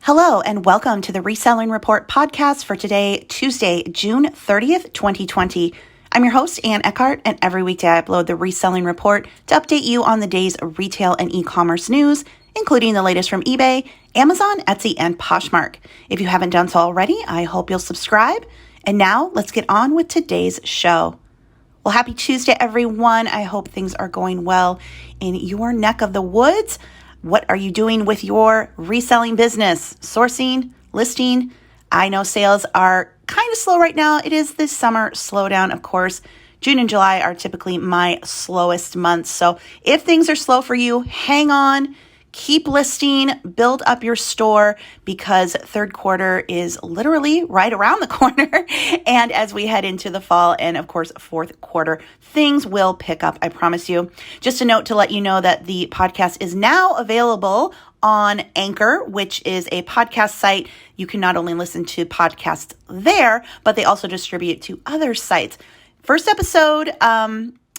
Hello, and welcome to the Reselling Report podcast for today, Tuesday, June 30th, 2020. I'm your host, Ann Eckhart, and every weekday I upload the Reselling Report to update you on the day's retail and e-commerce news, including the latest from eBay, Amazon, Etsy, and Poshmark. If you haven't done so already, I hope you'll subscribe. And now let's get on with today's show. Well, happy Tuesday, everyone. I hope things are going well in your neck of the woods. What are you doing with your reselling business? Sourcing, listing? I know sales are kind of slow right now. It is this summer slowdown, of course. June and July are typically my slowest months. So if things are slow for you, hang on. Keep listing, build up your store because third quarter is literally right around the corner. And as we head into the fall and of course, fourth quarter, things will pick up. I promise you. Just a note to let you know that the podcast is now available on Anchor, which is a podcast site. You can not only listen to podcasts there, but they also distribute to other sites. First episode,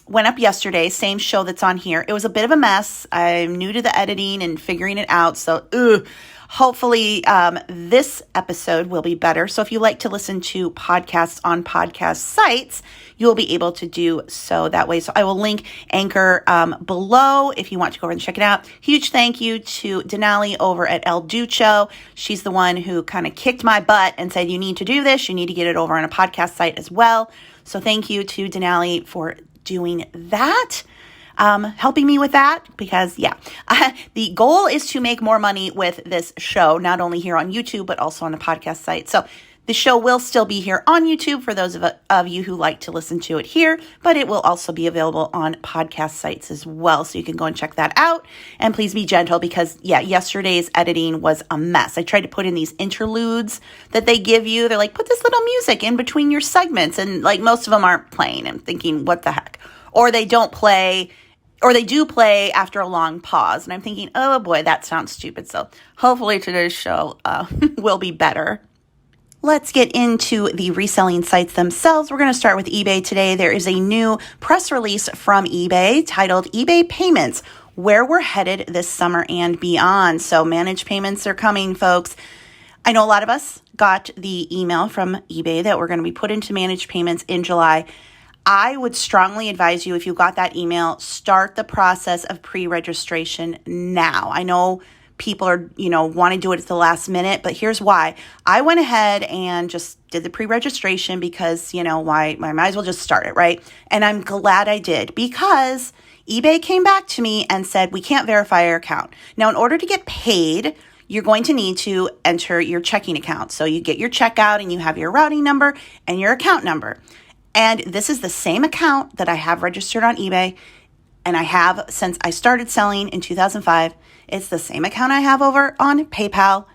went up yesterday, same show that's on here. It was a bit of a mess. I'm new to the editing and figuring it out. So hopefully this episode will be better. So if you like to listen to podcasts on podcast sites, you'll be able to do so that way. So I will link Anchor below if you want to go over and check it out. Huge thank you to Denali over at El Ducho. She's the one who kind of kicked my butt and said, you need to do this. You need to get it over on a podcast site as well. So thank you to Denali for doing that, helping me with that because the goal is to make more money with this show, not only here on YouTube, but also on the podcast site. So the show will still be here on YouTube for those of you who like to listen to it here, but it will also be available on podcast sites as well. So you can go and check that out. And please be gentle because yesterday's editing was a mess. I tried to put in these interludes that they give you. They're like, put this little music in between your segments. And like most of them aren't playing. I'm thinking, what the heck? Or they don't play, or they do play after a long pause. And I'm thinking, oh boy, that sounds stupid. So hopefully today's show will be better. Let's get into the reselling sites themselves. We're going to start with eBay today. There is a new press release from eBay titled eBay Payments, where we're headed this summer and beyond. So managed payments are coming, folks. I know a lot of us got the email from eBay that we're going to be put into managed payments in July. I would strongly advise you, if you got that email, start the process of pre-registration now. I know people are, want to do it at the last minute, but here's why. I went ahead and just did the pre-registration because, why? I might as well just start it, right? And I'm glad I did because eBay came back to me and said, we can't verify your account. Now, in order to get paid, you're going to need to enter your checking account. So you get your checkout and you have your routing number and your account number. And this is the same account that I have registered on eBay and I have since I started selling in 2005. It's the same account I have over on PayPal,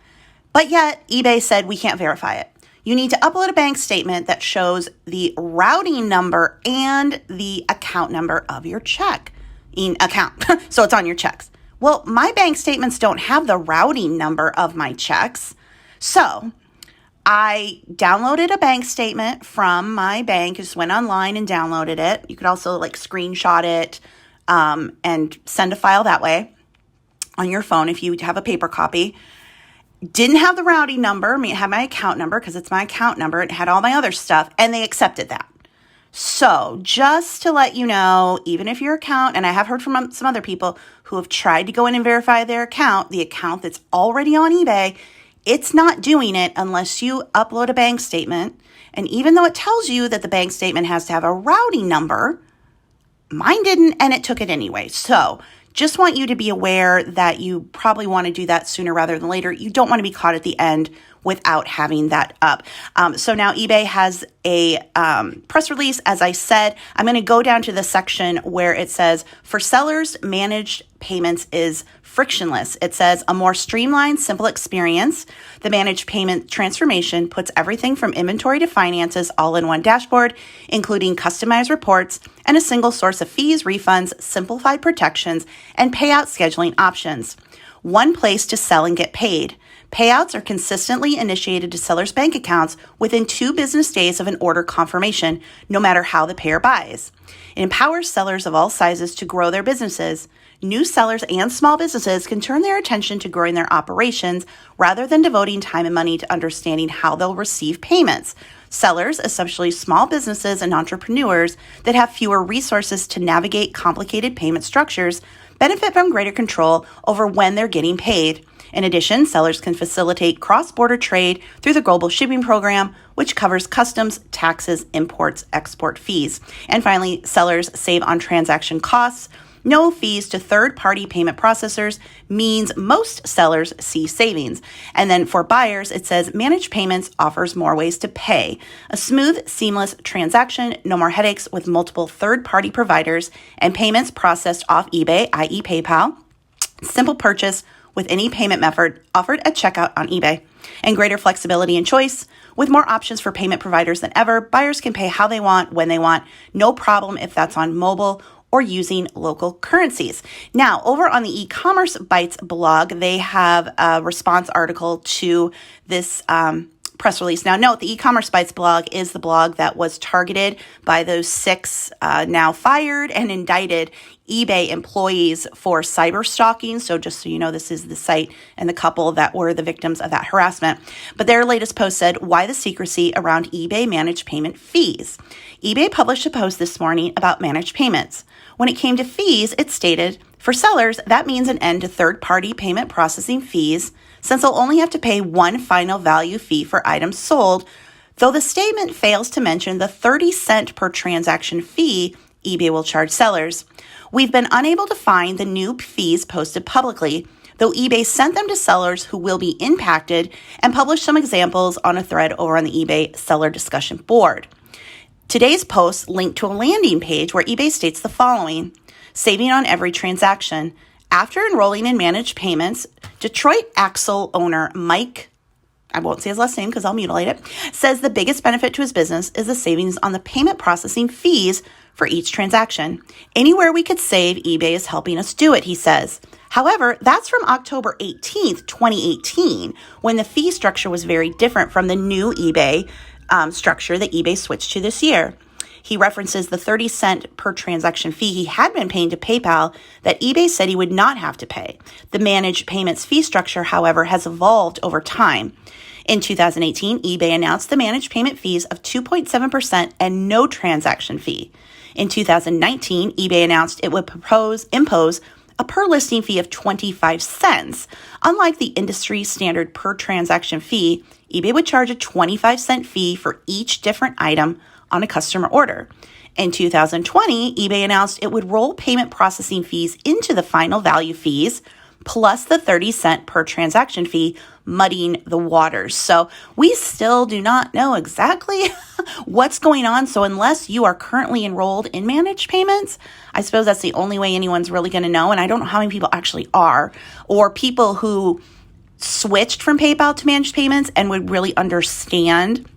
but yet eBay said we can't verify it. You need to upload a bank statement that shows the routing number and the account number of your checking account. So it's on your checks. Well, my bank statements don't have the routing number of my checks. So I downloaded a bank statement from my bank, just went online and downloaded it. You could also screenshot it and send a file that way on your phone if you have a paper copy. Didn't have the routing number. It had my account number because it's my account number. It had all my other stuff and they accepted that. So just to let you know, even if your account, and I have heard from some other people who have tried to go in and verify their account, the account that's already on eBay, it's not doing it unless you upload a bank statement. And even though it tells you that the bank statement has to have a routing number, mine didn't, and it took it anyway. So just want you to be aware that you probably want to do that sooner rather than later. You don't want to be caught at the end without having that up. So now eBay has a press release. As I said, I'm going to go down to the section where it says, for sellers, managed payments is frictionless. It says a more streamlined, simple experience. The managed payment transformation puts everything from inventory to finances all in one dashboard, including customized reports and a single source of fees, refunds, simplified protections, and payout scheduling options. One place to sell and get paid. Payouts are consistently initiated to sellers' bank accounts within 2 business days of an order confirmation, no matter how the payer buys. It empowers sellers of all sizes to grow their businesses. new sellers and small businesses can turn their attention to growing their operations rather than devoting time and money to understanding how they'll receive payments. Sellers, especially small businesses and entrepreneurs that have fewer resources to navigate complicated payment structures, benefit from greater control over when they're getting paid. In addition, sellers can facilitate cross-border trade through the Global Shipping Program, which covers customs, taxes, imports, export fees. And finally, sellers save on transaction costs. No fees to third-party payment processors means most sellers see savings. And then for buyers, it says Managed Payments offers more ways to pay. A smooth, seamless transaction, no more headaches with multiple third-party providers, and payments processed off eBay, i.e. PayPal. Simple purchase with any payment method offered at checkout on eBay. And greater flexibility and choice. With more options for payment providers than ever, buyers can pay how they want, when they want. No problem if that's on mobile or using local currencies. Now, over on the e-commerce Bytes blog, they have a response article to this press release. Now, note, the e-commerce Bytes blog is the blog that was targeted by those 6 now fired and indicted eBay employees for cyber stalking. So just so you know, this is the site and the couple that were the victims of that harassment. But their latest post said, why the secrecy around eBay managed payment fees? eBay published a post this morning about managed payments. When it came to fees, it stated, for sellers, that means an end to third-party payment processing fees, since they'll only have to pay one final value fee for items sold, though the statement fails to mention the 30-cent per transaction fee eBay will charge sellers. We've been unable to find the new fees posted publicly, though eBay sent them to sellers who will be impacted and published some examples on a thread over on the eBay seller discussion board. Today's post linked to a landing page where eBay states the following: saving on every transaction. After enrolling in managed payments, Detroit Axle owner Mike, I won't say his last name because I'll mutilate it, says the biggest benefit to his business is the savings on the payment processing fees for each transaction. Anywhere we could save, eBay is helping us do it, he says. However, that's from October 18th, 2018, when the fee structure was very different from the new eBay structure that eBay switched to this year. He references the 30-cent per transaction fee he had been paying to PayPal that eBay said he would not have to pay. The managed payments fee structure, however, has evolved over time. In 2018, eBay announced the managed payment fees of 2.7% and no transaction fee. In 2019, eBay announced it would impose a per listing fee of 25 cents. Unlike the industry standard per transaction fee, eBay would charge a 25-cent fee for each different item on a customer order. In 2020, eBay announced it would roll payment processing fees into the final value fees, plus the 30-cent per transaction fee, muddying the waters. So we still do not know exactly what's going on. So unless you are currently enrolled in managed payments, I suppose that's the only way anyone's really going to know. And I don't know how many people actually are, or people who switched from PayPal to managed payments and would really understand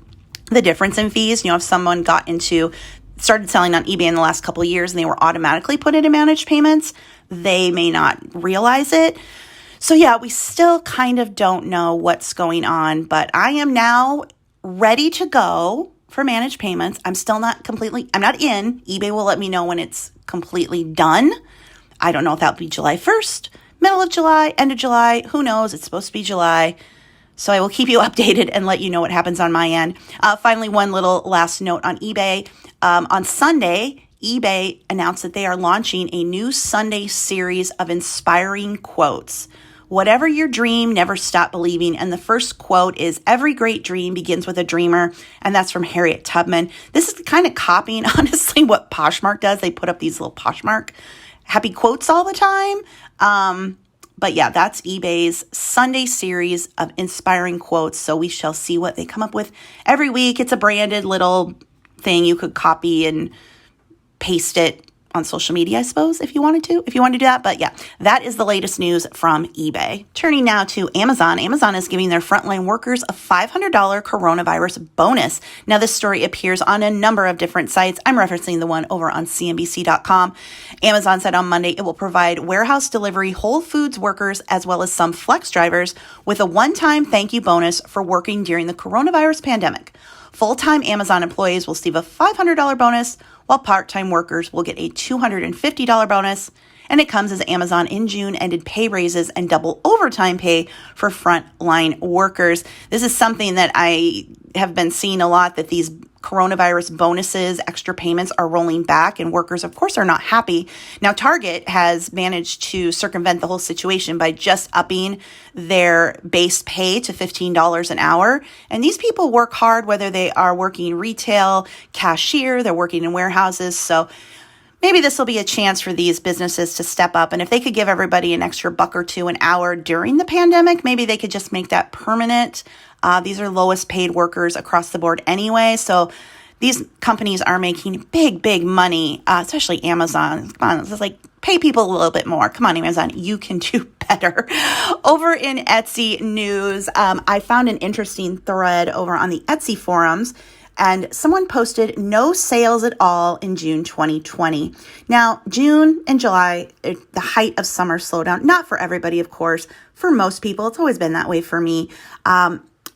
the difference in fees. You know, if someone started selling on eBay in the last couple of years and they were automatically put into managed payments, they may not realize it. So yeah, we still kind of don't know what's going on, but I am now ready to go for managed payments. I'm not in. eBay will let me know when it's completely done. I don't know if that'll be July 1st, middle of July, end of July. Who knows? It's supposed to be July. So I will keep you updated and let you know what happens on my end. Finally, one little last note on eBay. On Sunday, eBay announced that they are launching a new Sunday series of inspiring quotes. Whatever your dream, never stop believing. And the first quote is, every great dream begins with a dreamer. And that's from Harriet Tubman. This is kind of copying, honestly, what Poshmark does. They put up these little Poshmark happy quotes all the time. But yeah, that's eBay's Sunday series of inspiring quotes. So we shall see what they come up with every week. It's a branded little thing. You could copy and paste it on social media, I suppose, if you wanted to do that. But yeah, that is the latest news from eBay. Turning now to Amazon. Amazon is giving their frontline workers a $500 coronavirus bonus. Now, this story appears on a number of different sites. I'm referencing the one over on CNBC.com. Amazon said on Monday it will provide warehouse delivery Whole Foods workers as well as some flex drivers with a one-time thank you bonus for working during the coronavirus pandemic. Full-time Amazon employees will receive a $500 bonus, while part-time workers will get a $250 bonus. And it comes as Amazon in June ended pay raises and double overtime pay for frontline workers. This is something that I have been seeing a lot, that these coronavirus bonuses, extra payments are rolling back, and workers, of course, are not happy. Now, Target has managed to circumvent the whole situation by just upping their base pay to $15 an hour. And these people work hard, whether they are working retail, cashier, they're working in warehouses. So maybe this will be a chance for these businesses to step up. And if they could give everybody an extra buck or two an hour during the pandemic, maybe they could just make that permanent. These are lowest paid workers across the board anyway. So these companies are making big, big money, especially Amazon. Come on, it's like pay people a little bit more. Come on, Amazon, you can do better. Over in Etsy news, I found an interesting thread over on the Etsy forums. And someone posted no sales at all in June 2020. Now, June and July, the height of summer slowdown, not for everybody, of course. For most people, it's always been that way for me.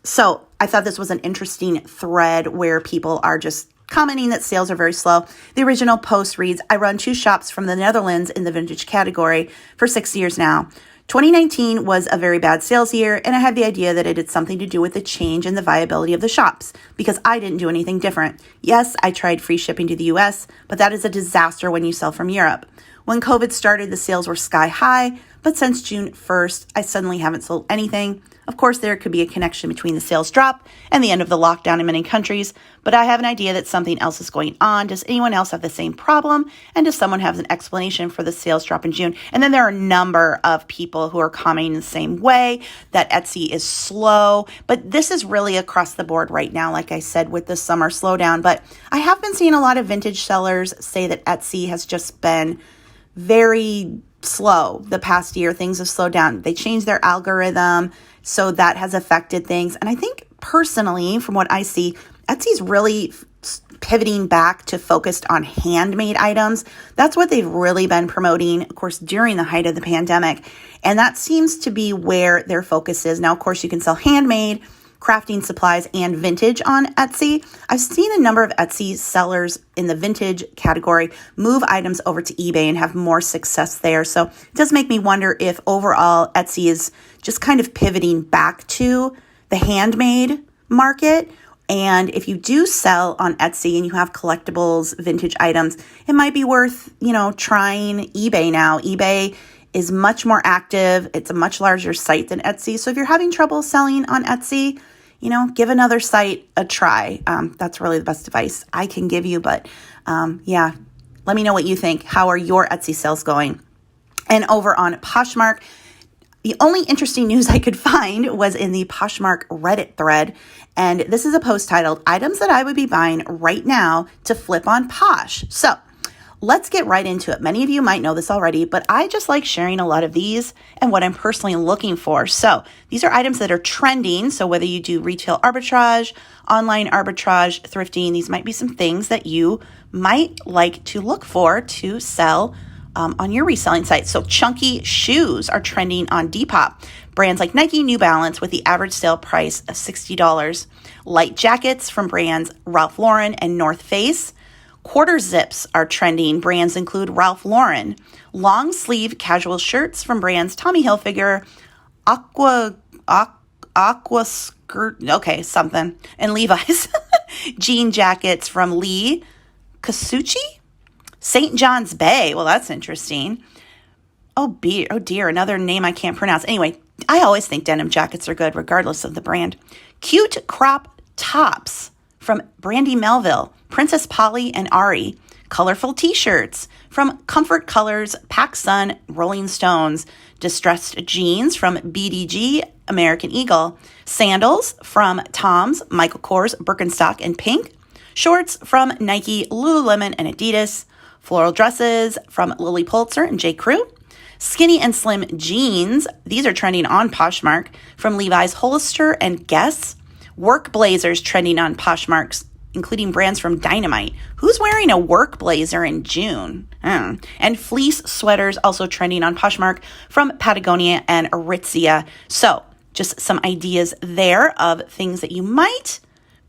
So I thought this was an interesting thread where people are just commenting that sales are very slow. The original post reads, I run 2 shops from the Netherlands in the vintage category for 6 years now. 2019 was a very bad sales year, and I had the idea that it had something to do with the change in the viability of the shops, because I didn't do anything different. Yes, I tried free shipping to the US, but that is a disaster when you sell from Europe. When COVID started, the sales were sky high, but since June 1st, I suddenly haven't sold anything. Of course, there could be a connection between the sales drop and the end of the lockdown in many countries, but I have an idea that something else is going on. Does anyone else have the same problem? And does someone have an explanation for the sales drop in June? And then there are a number of people who are commenting the same way, that Etsy is slow, but this is really across the board right now, like I said, with the summer slowdown. But I have been seeing a lot of vintage sellers say that Etsy has just been very slow the past year. Things have slowed down. They changed their algorithm, so that has affected things. And I think personally, from what I see, Etsy's really pivoting back to focused on handmade items. That's what they've really been promoting, of course, during the height of the pandemic. And that seems to be where their focus is. Now, of course, you can sell handmade, crafting supplies, and vintage on Etsy. I've seen a number of Etsy sellers in the vintage category move items over to eBay and have more success there. So it does make me wonder if overall Etsy is just kind of pivoting back to the handmade market. And if you do sell on Etsy and you have collectibles, vintage items, it might be worth, trying eBay now. eBay is much more active. It's a much larger site than Etsy. So if you're having trouble selling on Etsy, give another site a try. That's really the best advice I can give you. But let me know what you think. How are your Etsy sales going? And over on Poshmark, the only interesting news I could find was in the Poshmark Reddit thread. And this is a post titled, Items That I Would Be Buying Right Now to Flip on Posh. So let's get right into it. Many of you might know this already, but I just like sharing a lot of these and what I'm personally looking for. So these are items that are trending. So whether you do retail arbitrage, online arbitrage, thrifting, these might be some things that you might like to look for to sell on your reselling site. So chunky shoes are trending on Depop. Brands like Nike, New Balance with the average sale price of $60. Light jackets from brands Ralph Lauren and North Face. Quarter zips are trending. Brands include Ralph Lauren. Long sleeve casual shirts from brands Tommy Hilfiger, Aqua Skirt, and Levi's. Jean jackets from Lee Kasuchi. St. John's Bay. Well, that's interesting. Oh dear, another name I can't pronounce. Anyway, I always think denim jackets are good regardless of the brand. Cute crop tops from Brandy Melville, Princess Polly, and Ari. Colorful t-shirts from Comfort Colors, PacSun, Rolling Stones. Distressed jeans from BDG, American Eagle. Sandals from Tom's, Michael Kors, Birkenstock, and Pink. Shorts from Nike, Lululemon, and Adidas. Floral dresses from Lily Pulitzer and J. Crew. Skinny and slim jeans, these are trending on Poshmark, from Levi's, Hollister, and Guess. Work blazers trending on Poshmark, including brands from Dynamite. Who's wearing a work blazer in June? And fleece sweaters also trending on Poshmark from Patagonia and Aritzia. So just some ideas there of things that you might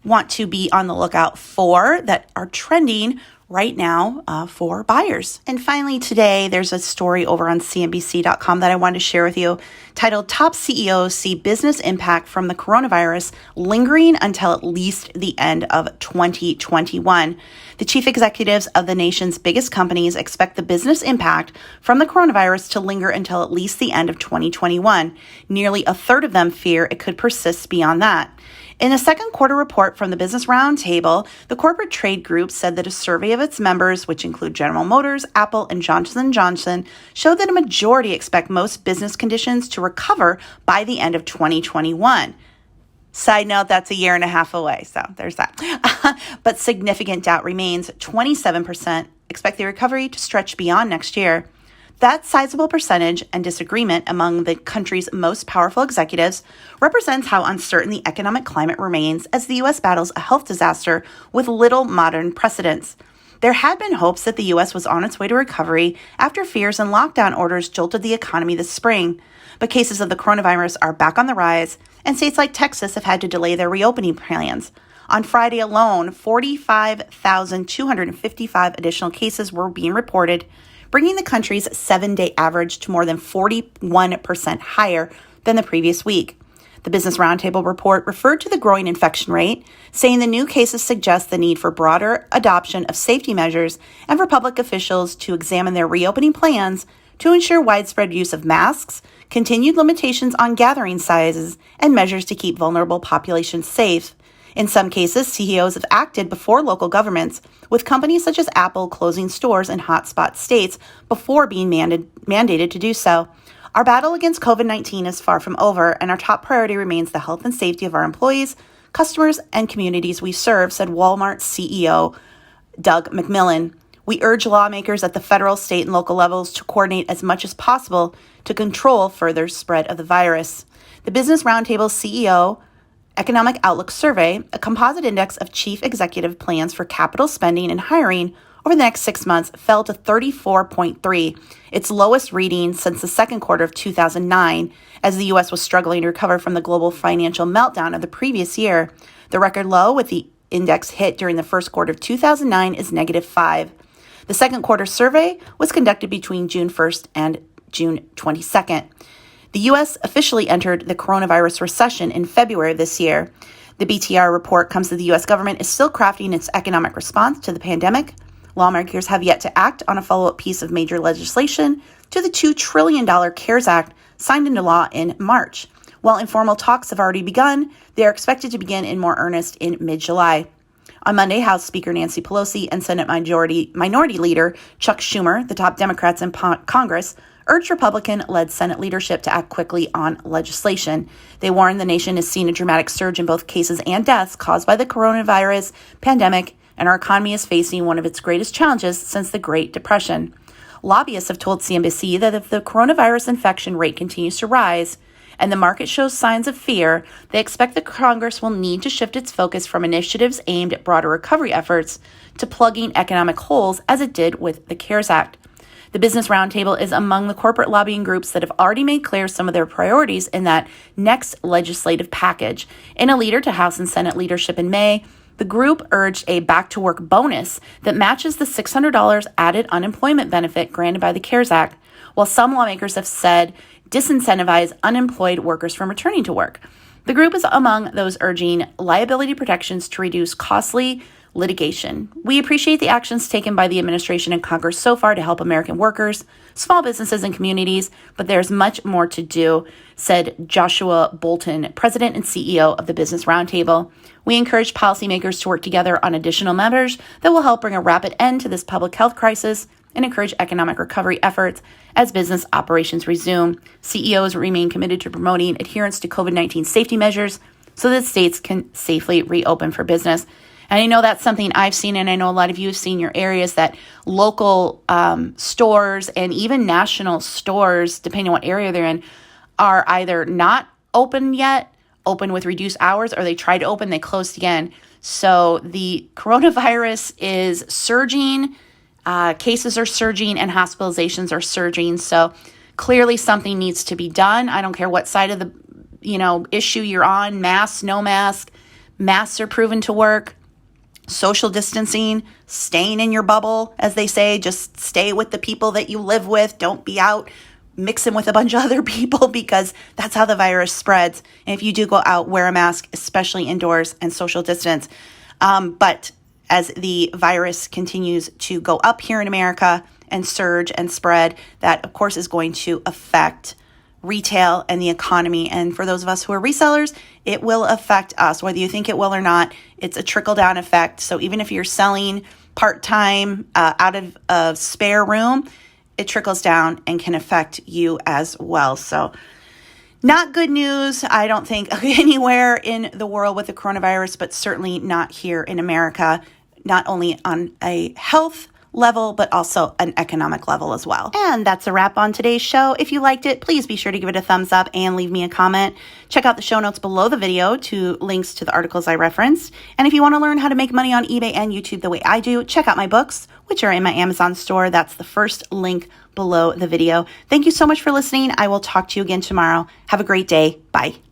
want to be on the lookout for that are trending right now for buyers. And finally, today, there's a story over on CNBC.com that I wanted to share with you titled Top CEOs See Business Impact from the Coronavirus Lingering Until at Least the End of 2021. The chief executives of the nation's biggest companies expect the business impact from the coronavirus to linger until at least the end of 2021. Nearly a third of them fear it could persist beyond that. In a second quarter report from the Business Roundtable, the corporate trade group said that a survey of its members, which include General Motors, Apple, and Johnson & Johnson, showed that a majority expect most business conditions to recover by the end of 2021. Side note, that's a year and a half away, so there's that. But significant doubt remains. 27% expect the recovery to stretch beyond next year. That sizable percentage and disagreement among the country's most powerful executives represents how uncertain the economic climate remains as the U.S. battles a health disaster with little modern precedents. There had been hopes that the U.S. was on its way to recovery after fears and lockdown orders jolted the economy this spring. But cases of the coronavirus are back on the rise, and states like Texas have had to delay their reopening plans. On Friday alone, 45,255 additional cases were being reported, bringing the country's 7-day average to more than 41% higher than the previous week. The Business Roundtable report referred to the growing infection rate, saying the new cases suggest the need for broader adoption of safety measures and for public officials to examine their reopening plans to ensure widespread use of masks, continued limitations on gathering sizes, and measures to keep vulnerable populations safe. In some cases, CEOs have acted before local governments, with companies such as Apple closing stores in hotspot states before being mandated to do so. Our battle against COVID-19 is far from over, and our top priority remains the health and safety of our employees, customers, and communities we serve, said Walmart CEO Doug McMillon. We urge lawmakers at the federal, state, and local levels to coordinate as much as possible to control further spread of the virus. The Business Roundtable CEO Economic Outlook Survey, a composite index of chief executive plans for capital spending and hiring over the next 6 months, fell to 34.3, its lowest reading since the second quarter of 2009, as the U.S. was struggling to recover from the global financial meltdown of the previous year. The record low with the index hit during the first quarter of 2009 is -5. The second quarter survey was conducted between June 1st and June 22nd. The U.S. officially entered the coronavirus recession in February of this year. The BTR report comes that the U.S. government is still crafting its economic response to the pandemic. Lawmakers have yet to act on a follow-up piece of major legislation to the $2 trillion CARES Act signed into law in March. While informal talks have already begun, they are expected to begin in more earnest in mid-July. On Monday, House Speaker Nancy Pelosi and Senate Minority Leader Chuck Schumer, the top Democrats in Congress, urged Republican-led Senate leadership to act quickly on legislation. They warned the nation has seen a dramatic surge in both cases and deaths caused by the coronavirus pandemic, and our economy is facing one of its greatest challenges since the Great Depression. Lobbyists have told CNBC that if the coronavirus infection rate continues to rise and the market shows signs of fear, they expect the Congress will need to shift its focus from initiatives aimed at broader recovery efforts to plugging economic holes as it did with the CARES Act. The Business Roundtable is among the corporate lobbying groups that have already made clear some of their priorities in that next legislative package. In a letter to House and Senate leadership in May, the group urged a back-to-work bonus that matches the $600 added unemployment benefit granted by the CARES Act, while some lawmakers have said disincentivize unemployed workers from returning to work. The group is among those urging liability protections to reduce costly litigation. We appreciate the actions taken by the administration and Congress so far to help American workers, small businesses, and communities, but there's much more to do, said Joshua Bolton, president and CEO of the Business Roundtable. We encourage policymakers to work together on additional measures that will help bring a rapid end to this public health crisis and encourage economic recovery efforts as business operations resume. CEOs remain committed to promoting adherence to COVID-19 safety measures so that states can safely reopen for business. And I know that's something I've seen, and I know a lot of you have seen your areas that local stores and even national stores, depending on what area they're in, are either not open yet, open with reduced hours, or they tried to open, they closed again. So the coronavirus is surging, cases are surging, and hospitalizations are surging. So clearly something needs to be done. I don't care what side of the issue you're on, mask, no mask, masks are proven to work. social distancing, staying in your bubble, as they say, just stay with the people that you live with. Don't be out mixing with a bunch of other people because that's how the virus spreads. And if you do go out, wear a mask, especially indoors, and social distance. But as the virus continues to go up here in America and surge and spread, that of course is going to affect retail and the economy. And for those of us who are resellers, it will affect us, whether you think it will or not. It's a trickle-down effect. So even if you're selling part-time out of a spare room, it trickles down and can affect you as well. So not good news, I don't think, anywhere in the world with the coronavirus, but certainly not here in America, not only on a health level, but also an economic level as well. And that's a wrap on today's show. If you liked it, please be sure to give it a thumbs up and leave me a comment. Check out the show notes below the video to links to the articles I referenced. And if you want to learn how to make money on eBay and YouTube the way I do, check out my books, which are in my Amazon store. That's the first link below the video. Thank you so much for listening. I will talk to you again tomorrow. Have a great day. Bye.